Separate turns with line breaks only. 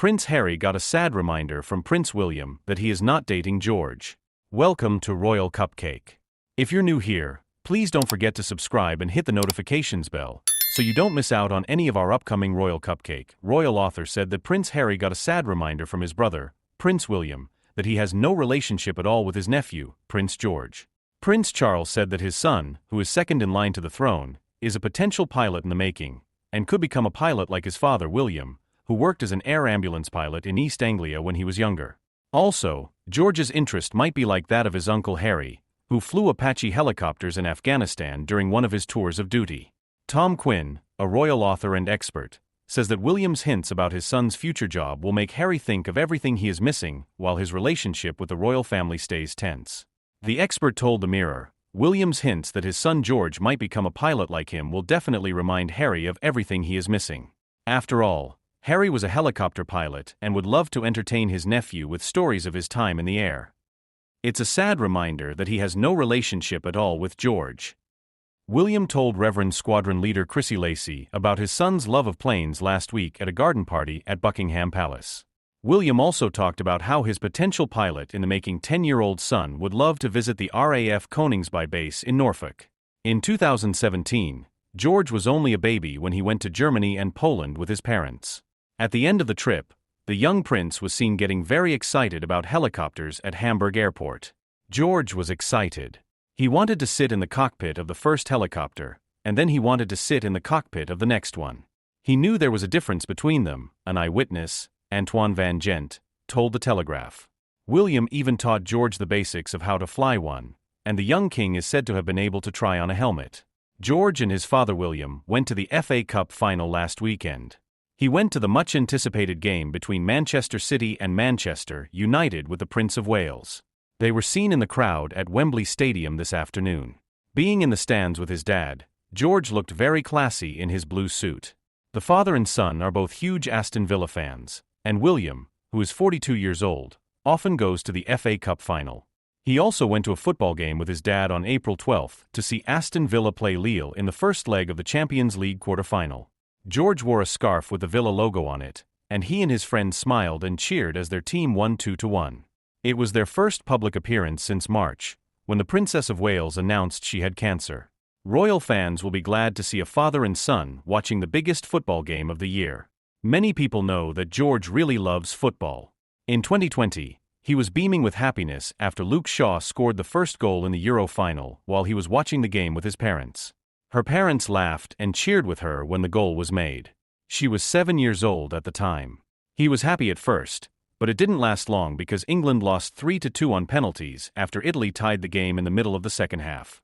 Prince Harry got a sad reminder from Prince William that he is not dating George. Welcome to Royal Cupcake. If you're new here, please don't forget to subscribe and hit the notifications bell, so you don't miss out on any of our upcoming Royal Cupcake. Royal author said that Prince Harry got a sad reminder from his brother, Prince William, that he has no relationship at all with his nephew, Prince George. Prince Charles said that his son, who is second in line to the throne, is a potential pilot in the making, and could become a pilot like his father William, who worked as an air ambulance pilot in East Anglia when he was younger. Also, George's interest might be like that of his uncle Harry, who flew Apache helicopters in Afghanistan during one of his tours of duty. Tom Quinn, a royal author and expert, says that William's hints about his son's future job will make Harry think of everything he is missing while his relationship with the royal family stays tense. The expert told the Mirror, William's hints that his son George might become a pilot like him will definitely remind Harry of everything he is missing. After all, Harry was a helicopter pilot and would love to entertain his nephew with stories of his time in the air. It's a sad reminder that he has no relationship at all with George. William told Reverend Squadron Leader Chrissy Lacey about his son's love of planes last week at a garden party at Buckingham Palace. William also talked about how his potential pilot-in-the-making 10-year-old son would love to visit the RAF Koningsby base in Norfolk. In 2017, George was only a baby when he went to Germany and Poland with his parents. At the end of the trip, the young prince was seen getting very excited about helicopters at Hamburg Airport. George was excited. He wanted to sit in the cockpit of the first helicopter, and then he wanted to sit in the cockpit of the next one. He knew there was a difference between them, an eyewitness, Antoine Van Gent, told the Telegraph. William even taught George the basics of how to fly one, and the young king is said to have been able to try on a helmet. George and his father William went to the FA Cup final last weekend. He went to the much-anticipated game between Manchester City and Manchester United with the Prince of Wales. They were seen in the crowd at Wembley Stadium this afternoon. Being in the stands with his dad, George looked very classy in his blue suit. The father and son are both huge Aston Villa fans, and William, who is 42 years old, often goes to the FA Cup final. He also went to a football game with his dad on April 12 to see Aston Villa play Lille in the first leg of the Champions League quarter-final. George wore a scarf with the Villa logo on it, and he and his friends smiled and cheered as their team won 2-1. It was their first public appearance since March, when the Princess of Wales announced she had cancer. Royal fans will be glad to see a father and son watching the biggest football game of the year. Many people know that George really loves football. In 2020, he was beaming with happiness after Luke Shaw scored the first goal in the Euro final while he was watching the game with his parents. Her parents laughed and cheered with her when the goal was made. She was 7 years old at the time. He was happy at first, but it didn't last long because England lost 3-2 on penalties after Italy tied the game in the middle of the second half.